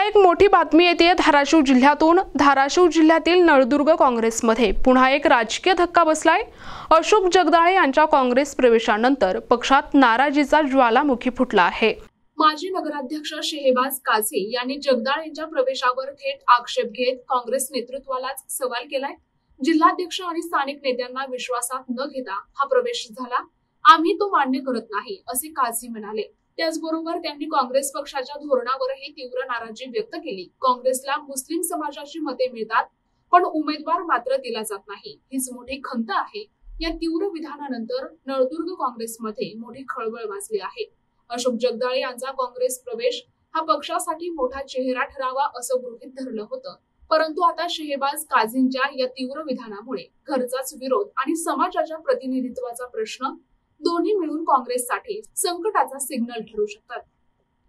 एक मोठी बातमी येते धाराशिव जिल्ह्यातून। धाराशिव जिल्ह्यातील नळदुर्ग काँग्रेसमध्ये पुन्हा एक राजकीय धक्का बसलाय। अशोक जगदाळे यांच्या काँग्रेस प्रवेशानंतर पक्षात नाराजीचा ज्वालामुखी फुटला आहे। माजी नगराध्यक्ष शेहबाज काझी यांनी जगदाळे यांच्या प्रवेशावर थेट आक्षेप घेत काँग्रेस नेतृत्वालाच सवाल केलाय। जिल्हाध्यक्ष आणि स्थानिक नेत्यांना विश्वासात न घेता हा प्रवेश झाला, आम्ही तो मान्य करत नाही असे काझी म्हणाले। त्याचबरोबर त्यांनी काँग्रेस पक्षाच्या धोरणावरही तीव्र नाराजी व्यक्त केली। काँग्रेसला मुस्लिम समाजाची मते मिळतात, पण उमेदवार मात्र दिला जात नाही, हीच मोठी खंत आहे। या तीव्र विधानानंतर नळदुर्ग काँग्रेसमध्ये मोठी खळबळ माजली आहे। अशोक जगदाळे यांचा काँग्रेस प्रवेश हा पक्षासाठी मोठा चेहरा ठरावा असं गृहीत धरलं होतं, परंतु आता शेहबाज काझींच्या या तीव्र विधानामुळे घरचाच विरोध आणि समाजाच्या प्रतिनिधित्वाचा प्रश्न दोन्ही मिळून काँग्रेससाठी संकटाचा सिग्नल ठरू शकतात।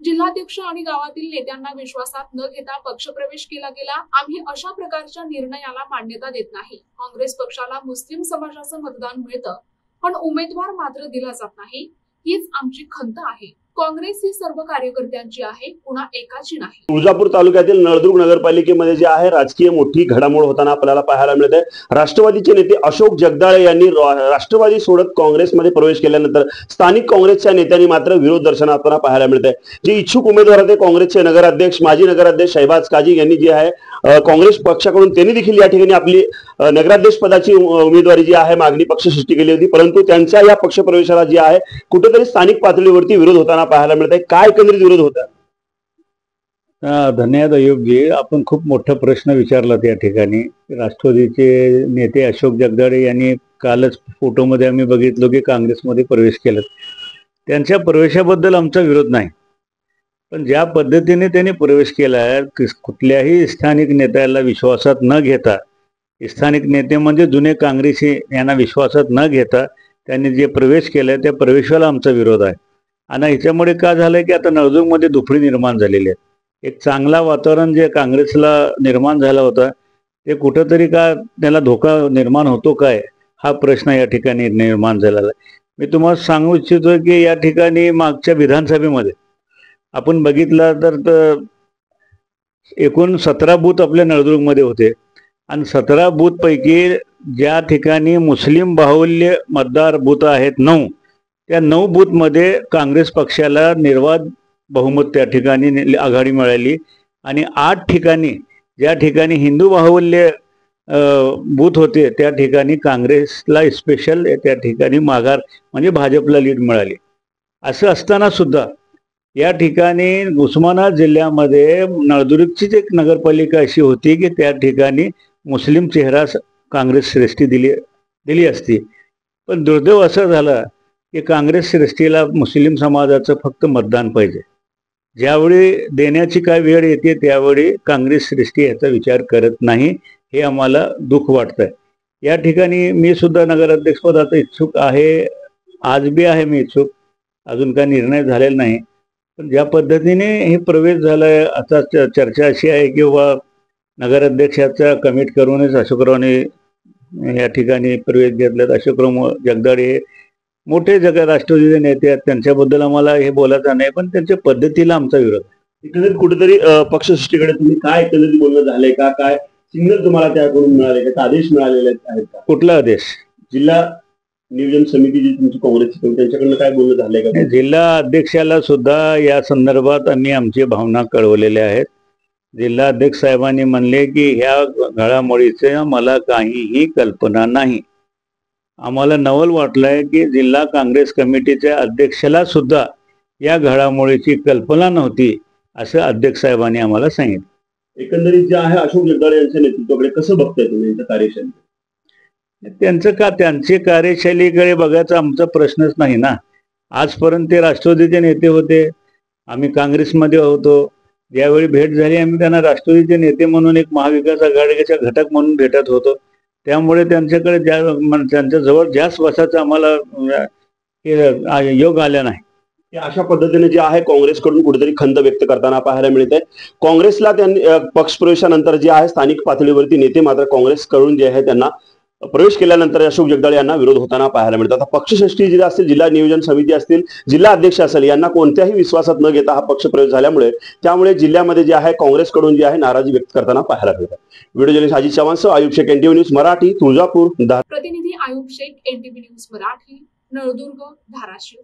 जिल्हाध्यक्ष आणि गावातील नेत्यांना विश्वासात न घेता पक्षप्रवेश केला गेला, आम्ही अशा प्रकारच्या निर्णयाला मान्यता देत नाही। काँग्रेस पक्षाला मुस्लिम समाजाचं मतदान मिळतं, पण उमेदवार मात्र दिला जात नाही, हीच आमची खंत आहे। काँग्रेस ही सर्व कार्यकर्त्यांची आहे, कुणा एकाची नाही। तुळजापूर तालुक्यातील नळदुर्ग नगरपालिकेमध्ये जे आहे राजकीय मोठी घडामोड होताना आपल्याला पाहायला मिळत आहे। राष्ट्रवादीचे नेते अशोक जगदाळे यांनी राष्ट्रवादी सोडत काँग्रेसमध्ये प्रवेश केल्यानंतर स्थानिक काँग्रेसच्या नेत्यांनी मात्र विरोध दर्शवताना पाहायला मिळत आहे। जे इच्छुक उमेदवार होते काँग्रेसचे नगराध्यक्ष माजी नगराध्यक्ष शेहबाज काझी यांनी जे आहे काँग्रेस पक्षाकडून त्यांनी देखील या ठिकाणी आपली नगराध्यक्ष पदाची उमेदवारी जी आहे मागणी पक्षसृष्टी केली होती, परंतु त्यांच्या या पक्षप्रवेशाला जे आहे कुठेतरी स्थानिक पातळीवरती विरोध होताना पाहायला मिळत आहे। काय एकंदरीत विरोध होता? धन्यवाद अयोगजी, आपण खूप मोठा प्रश्न विचारला। त्या ठिकाणी राष्ट्रवादीचे नेते अशोक जगदाळे यांनी कालच फोटोमध्ये आम्ही बघितलो की काँग्रेसमध्ये प्रवेश केला। त्यांच्या प्रवेशाबद्दल आमचा विरोध नाही, पण ज्या पद्धतीने त्यांनी प्रवेश केला कुठल्याही स्थानिक नेत्याला विश्वासात न घेता, स्थानिक नेते म्हणजे जुने काँग्रेसी यांना विश्वासात न घेता त्यांनी जे प्रवेश केला त्या प्रवेशाला आमचा विरोध आहे। आणि ह्याच्यामुळे काय झालंय की आता नळदुर्गमध्ये दुफळी निर्माण झालेली आहे। एक चांगला वातावरण जे काँग्रेसला निर्माण झाला होता ते कुठंतरी का त्याला धोका निर्माण होतो काय हा प्रश्न या ठिकाणी निर्माण झालेला आहे। मी तुम्हाला सांगू इच्छितो की या ठिकाणी मागच्या विधानसभेमध्ये आपण बघितलं तर एकूण 17 बूथ आपल्या नळदुर्गमध्ये होते आणि 17 बूथ पैकी ज्या ठिकाणी मुस्लिम बाहुल्य मतदार बूथ आहेत 9, त्या 9 बूथमध्ये काँग्रेस पक्षाला निर्वाद बहुमत त्या ठिकाणी आघाडी मिळाली आणि 8 ठिकाणी ज्या ठिकाणी हिंदू बाहुल्य बूथ होते त्या ठिकाणी काँग्रेसला स्पेशल त्या ठिकाणी माघार म्हणजे भाजपला लीड मिळाली। असं असताना सुद्धा या ठिकाणी उस्मानाबाद जिल्ह्यामध्ये नळदुर्गचीच एक नगरपालिका अशी होती की त्या ठिकाणी मुस्लिम चेहरा काँग्रेस श्रेष्ठी दिली असती, पण दुर्दैव असं झालं की काँग्रेस श्रेष्ठीला मुस्लिम समाजाचं फक्त मतदान पाहिजे। ज्यावेळी देण्याची काय वेळ येते त्यावेळी काँग्रेस श्रेष्ठी याचा विचार करत नाही, हे आम्हाला दुःख वाटतंय। या ठिकाणी मी सुद्धा नगराध्यक्षपदाचा इच्छुक आहे, आज बी आहे मी इच्छुक, अजून काय निर्णय झालेला नाही। पण ज्या पद्धतीने हे प्रवेश झालाय आता चर्चा अशी आहे की नगराध्यक्षाचा कमिट करूनच अशोकरावने या ठिकाणी प्रवेश घेतल्यात। अशोकराव जगदाळे मोठे राष्ट्रवादीचे नेते आहेत, त्यांच्याबद्दल आम्हाला हे बोलायचं नाही, पण त्यांच्या पद्धतीला आमचा विरोध आहे। एकंदरीत कुठेतरी पक्षसृष्टीकडे तुम्ही काय एकंदरीत बोलणं झालंय का? काय सिग्नल तुम्हाला त्याकडून मिळाले का? आदेश मिळालेले आहेत का? कुठला आदेश? जिल्हा नियोजन समिती जी तुमची काँग्रेसची त्यांच्याकडनं काय बोलणं झालंय का? जिल्हा अध्यक्षाला सुद्धा या संदर्भात आम्ही आमची भावना कळवलेल्या आहेत। जिल्हा अध्यक्ष साहेबांनी म्हणले की ह्या घडामोडीचे मला काहीही कल्पना नाही। आम्हाला नवल वाटलंय की जिल्हा काँग्रेस कमिटीच्या अध्यक्षाला सुद्धा या घडामोडीची कल्पना नव्हती असं अध्यक्ष साहेबांनी आम्हाला सांगितलं। एकंदरीत जे आहे अशोक जगदाळे यांच्या नेतृत्वाकडे कसं बघताय तुम्ही त्यांच्या कार्यशैली? त्यांचे कार्यशैलीकडे बघायचा आमचा प्रश्नच नाही ना। आजपर्यंत ते राष्ट्रवादीचे नेते होते, आम्ही काँग्रेसमध्ये होतो। ज्यावेळी भेट झाली आम्ही त्यांना राष्ट्रवादीचे नेते म्हणून एक महाविकास आघाडीचा घटक म्हणून भेटत होतो, त्यामुळे त्यांच्याकडे त्यांच्या जवळ जास्त बसायचा आम्हाला योग आला नाही। अशा पद्धतीने जे आहे काँग्रेसकडून कुठेतरी खंत व्यक्त करताना पाहायला मिळते। काँग्रेसला त्यांनी पक्षप्रवेशानंतर जे आहे स्थानिक पातळीवरती नेते मात्र काँग्रेसकडून जे आहे त्यांना प्रवेश केल्यानंतर अशोक जगदाळे यांना विरोध होताना पाहायला मिळतात. आता पक्षश्रेष्ठी जी असतील, जिल्हा नियोजन समिती असतील, जिल्हा अध्यक्ष असेल, यांना कोणत्याही विश्वासात न घेता हा पक्ष प्रवेश झाल्यामुळे त्यामुळे जिल्ह्यामध्ये जे आहे काँग्रेसकडून जी आहे नाराजी व्यक्त करताना पाहायला मिळतात. Video journalist Ajit Chavan, Ayub Shaikh, NTV news Marathi, Tuljapur. प्रतिनिधी आयुब शेख, NTV न्यूज मराठी, नळदुर्ग, धाराशिव.